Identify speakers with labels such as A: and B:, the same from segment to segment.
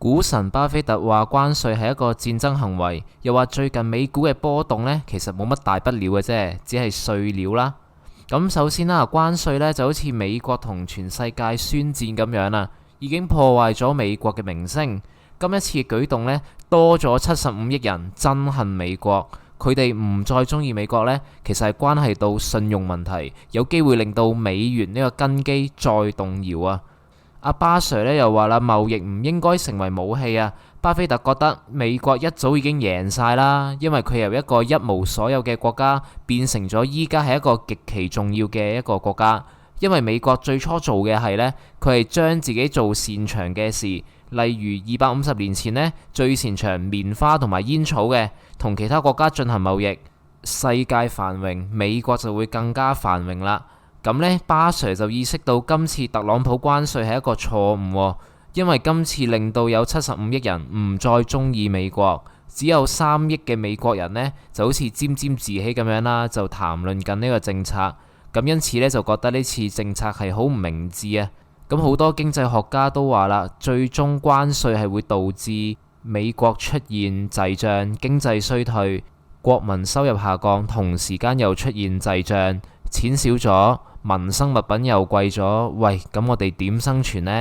A: 股神巴菲特話關稅係一個戰爭行為，又話最近美股嘅波動呢，其實冇乜大不了嘅啫，只係碎料啦。咁首先啦，關稅呢就好似美國同全世界宣戰咁樣啦，已經破壞咗美國嘅名聲。今一次嘅舉動呢，多咗75億人憎恨美國，佢哋唔再中意美國呢，其實係關係到信用問題，有機會令到美元呢個根基再動搖啊。阿巴 Sir 咧又話啦，貿易唔應該成為武器啊。巴菲特覺得美國一早已經贏晒啦，因為佢由一個一無所有嘅國家變成咗依家係一個極其重要嘅一個國家。因為美國最初做嘅係呢，佢係將自己做擅長嘅事，例如250年前呢，最擅長棉花同埋煙草嘅，同其他國家進行貿易，世界繁榮，美國就會更加繁榮啦。咁呢，巴 Sir 就意識到今次特朗普關稅係一個錯誤，因為今次令到有75億人唔再中意美國，只有3億嘅美國人呢就好似沾沾自喜咁樣啦，就談論緊呢個政策。咁因此呢，就覺得呢次政策係好唔明智啊。咁好多經濟學家都話啦，最終關稅係會導致美國出現滯脹、經濟衰退、國民收入下降，同時間又出現滯脹，錢少咗，民生物品又貴咗，喂，咁我哋點生存呢？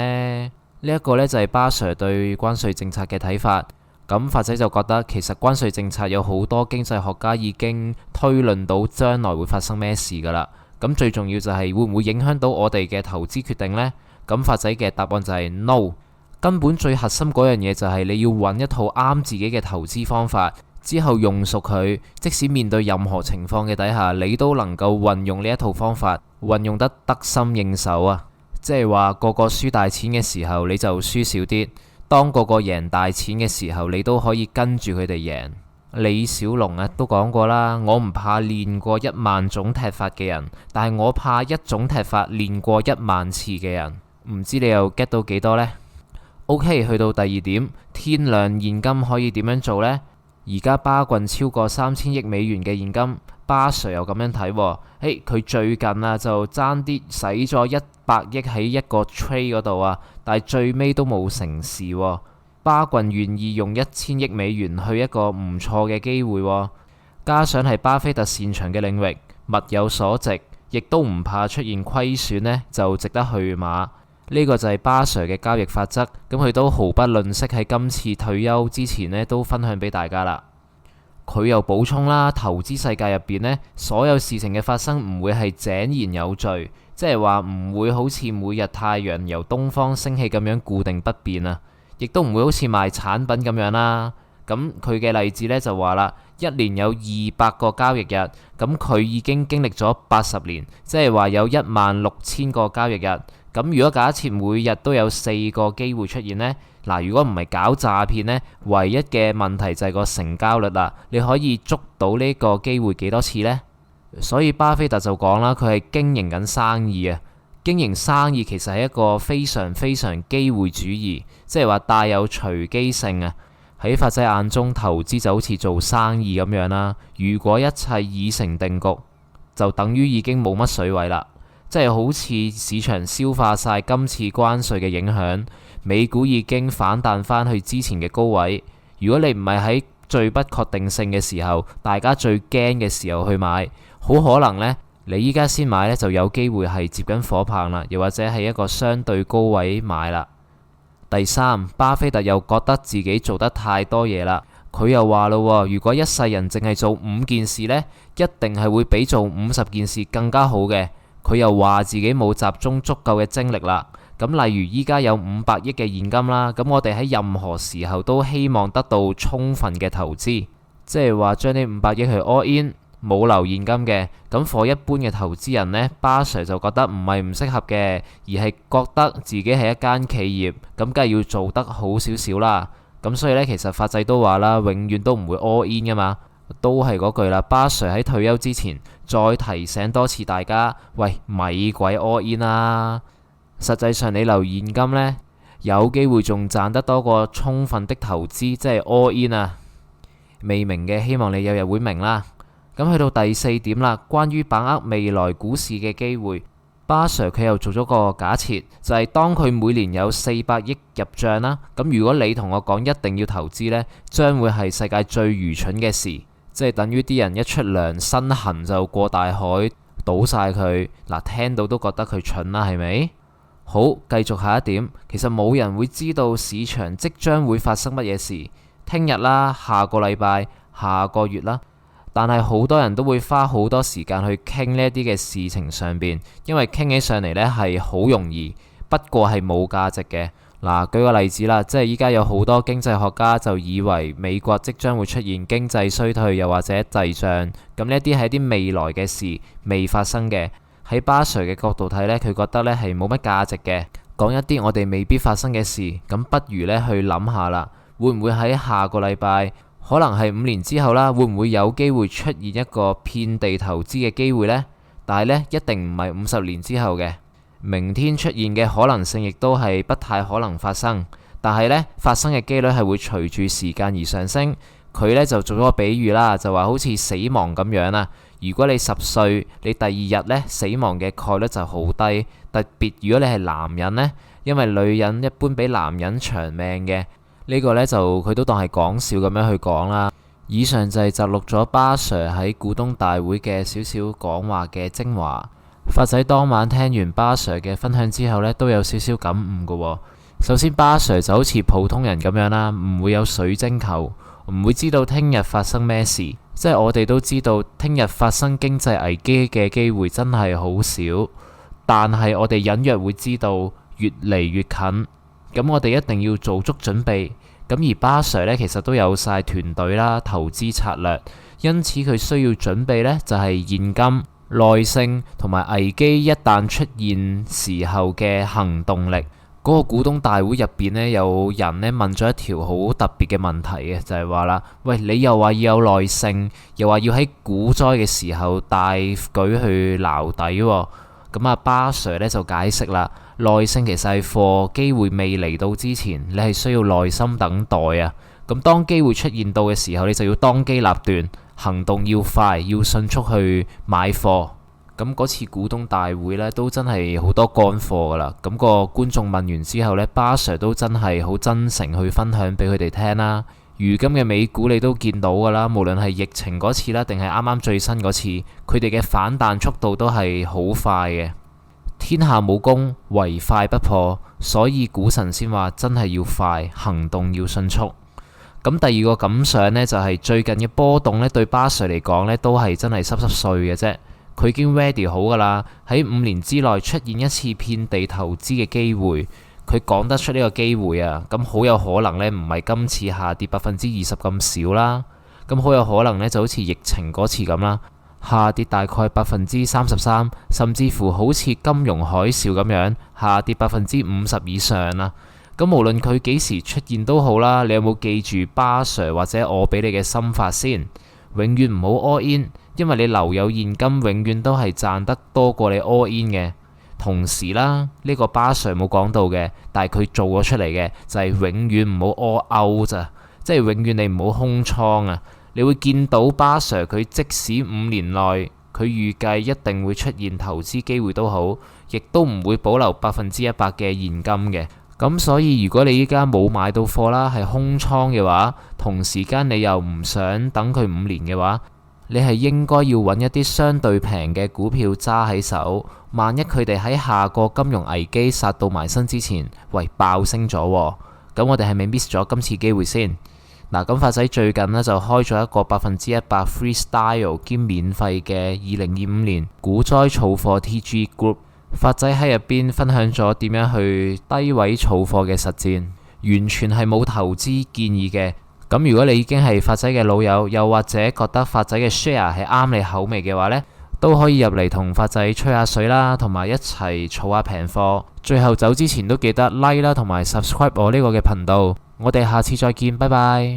A: 呢一個呢，就係巴 Sir 對關稅政策嘅睇法。咁發仔就覺得其實關稅政策有好多經濟學家已經推論到將來會發生咩事噶啦。咁最重要就係會唔會影響到我哋嘅投資決定呢？咁發仔嘅答案就係 no。根本最核心嗰樣嘢就係你要揾一套啱自己嘅投資方法，之後用熟佢，即使面對任何情況嘅底下，你都能夠運用呢一套方法，運用得得心應手啊！即係話個個輸大錢嘅時候，你就輸少啲；當個個贏大錢嘅時候，你都可以跟住佢哋贏。李小龍都講過啦，我唔怕練過10000種踢法嘅人，但係我怕一種踢法練過10000次嘅人。唔知你又 get 到幾多呢？ OK， 去到第二點，天量現金可以點樣做呢？而家巴郡超過3000億美元嘅現金，巴 Sir 又咁樣睇喎。佢最近就爭啲使咗100億喺一個 trade 嗰度啊，但係最尾都冇成事喎。巴郡願意用1000億美元去一個唔錯嘅機會喎，加上係巴菲特擅長嘅領域，物有所值，亦都唔怕出現虧損呢，就值得去馬。呢個就係巴 Sir 嘅交易法則，咁佢都毫不吝嗇喺今次退休之前呢都分享俾大家啦。佢又補充啦，投資世界入邊呢，所有事情嘅發生唔會係井然有序，即係話唔會好似每日太陽由東方升起咁樣固定不變啊，亦都唔會好似賣產品咁樣啦。咁佢嘅例子呢，就話啦，一年有200個交易日，咁佢已經經歷咗80年，即係話有16000個交易日。咁如果假設每日都有4個機會出現呢，嗱，如果唔係搞詐騙呢，唯一嘅問題就係個成交率啦。你可以捉到呢個機會幾多次呢？所以巴菲特就講啦，佢係經營緊生意啊。經營生意其實係一個非常非常機會主義，即係話帶有隨機性啊。喺法仔眼中，投資就好似做生意咁樣啦。如果一切已成定局，就等於已經冇乜水位啦。即係好似市場消化晒今次關稅嘅影響，美股已經反彈返去之前嘅高位。如果你唔係喺最不確定性嘅時候，大家最驚嘅時候去買，好可能呢，你依家先買呢，就有機會係接緊火棒啦，又或者係一個相對高位買啦。第三，巴菲特又覺得自己做得太多嘢啦。佢又話咯，如果一世人淨係做5件事呢，一定係會比做50件事更加好嘅。佢又話自己冇集中足夠嘅精力啦。咁例如依家有500億嘅現金啦，咁我哋喺任何時候都希望得到充分嘅投資，即係話將呢500億去 all in，冇留現金嘅。咁for一般嘅投資人呢，巴 Sir 就覺得唔係唔適合嘅，而係覺得自己係一間企業，咁梗係要做得好少少啦。咁所以呢，其實法仔都話啦，永遠都唔會 all in 噶嘛。都係嗰句啦，巴 Sir 喺退休之前再提醒多次大家，喂，咪鬼 all in 啦！實際上你留現金呢，有機會仲賺得多過充分的投資，即係 all in 啊！未明嘅希望你有日會明啦。咁去到第4點啦，關於把握未來股市嘅機會，巴 Sir 佢又做咗個假設，就係當佢每年有400億入帳啦，咁如果你同我講一定要投資呢，將會係世界最愚蠢嘅事，即係等於啲人一出糧身痕就過大海倒晒佢。嗱，聽到都覺得佢蠢啦，係咪？好，繼續下一點，其實冇人會知道市場即將會發生乜嘢事，聽日啦、下個禮拜、下個月啦，但係好多人都會花好多時間去傾呢啲嘅事情上邊，因為傾起上嚟呢係好容易，不過係冇價值嘅。嗱，舉個例子啦，即係依家有好多經濟學家就以為美國即將會出現經濟衰退，又或者滯脹，咁呢啲係一啲未來嘅事，未發生嘅。喺巴 Sir 嘅角度睇呢，佢覺得呢係冇乜價值嘅。講一啲我哋未必發生嘅事，咁不如呢去諗下啦，會唔會喺下個禮拜，可能係5年之後啦，會唔會有機會出現一個遍地投資嘅機會呢？但係呢，一定唔係50年之後嘅。明天出現嘅可能性亦都係不太可能發生，但係呢，發生嘅機率係會隨住時間而上升。佢呢就做咗個比喻啦，就話好似死亡咁樣啦。如果你10歲，你第2日呢死亡嘅概率就好低。特別如果你係男人呢，因為女人一般比男人長命嘅。呢個呢，就佢都當係講笑咁樣去講啦。以上就係摘錄咗巴 Sir 喺股東大會嘅少少講話嘅精華。發仔當晚聽完巴 Sir 嘅分享之後呢，都有少少感悟㗎喎。首先，巴 Sir 就好似普通人咁樣啦，唔會有水晶球，唔會知道聽日發生咩事。即係我哋都知道聽日發生經濟危機嘅機會真係好少，但係我哋隱約會知道越嚟越近，咁我哋一定要做足準備。咁而巴 Sir 呢，其實都有晒團隊啦、投資策略，因此佢需要準備呢，就係現金、耐性同埋危機一旦出現時候嘅行動力。嗰個股東大會入邊呢，有人呢問咗一條好特別嘅問題嘅，就係話啦，喂，你又話要有耐性，又話要喺股災嘅時候大舉去撈底喎。咁啊，巴 Sir 呢就解釋啦，耐性其實係貨機會未嚟到之前，你係需要耐心等待啊。咁當機會出現到嘅時候，你就要當機立斷，行動要快，要迅速去買貨。咁嗰次股東大會呢，都真係好多乾貨噶啦。咁個觀眾問完之後呢，巴 Sir 都真係好真誠去分享俾佢哋聽啦。如今嘅美股你都見到噶啦，無論係疫情嗰次啦，定係啱啱最新嗰次，佢哋嘅反彈速度都係好快嘅。天下武功，唯快不破，所以股神先話真係要快，行動要迅速。咁第二個感想呢，就係最近嘅波動呢，對巴 Sir 嚟講呢，都係真係濕濕碎嘅啫。佢已經 ready 好噶啦，喺5年之內出現一次遍地投資嘅機會，佢講得出呢個機會啊，咁好有可能呢，唔係今次下跌20%咁少啦，咁好有可能呢，就好似疫情嗰次咁啦，下跌大概33%，甚至乎好似金融海嘯咁樣下跌50%以上啦。咁無論佢幾時出現都好啦，你有冇記住巴 Sir 或者我俾你嘅心法先？永遠唔好 all in，因為你留有現金永遠都係賺得多過你 all in 嘅。同時啦，呢個巴 Sir 冇講到嘅，但係佢做咗出嚟嘅就係永遠唔好 all out 咋，即係永遠你唔好空倉啊！你會見到巴 Sir 佢即使5年內佢預計一定會出現投資機會都好，亦都唔會保留100%嘅現金嘅。咁所以如果你依家冇買到貨啦，係空倉嘅話，同時間你又唔想等佢5年嘅話，你係應該要揾一啲相對平嘅股票揸喺手，萬一佢哋喺下個金融危機殺到埋身之前，喂，爆升咗喎，咁我哋係咪 miss 咗今次機會先？嗱，咁發仔最近呢，就開咗一個100% freestyle 兼免費嘅2025年股災儲貨 TG Group。發仔喺入邊分享咗點樣去低位儲貨嘅實戰，完全係冇投資建議嘅。咁如果你已經係發仔嘅老友，又或者覺得發仔嘅 share 係啱你口味嘅話呢，都可以入嚟同發仔吹下水啦，同埋一齊儲下平貨。最後走之前都記得 like 啦，同埋 subscribe 我呢個嘅頻道。我哋下次再見，拜拜。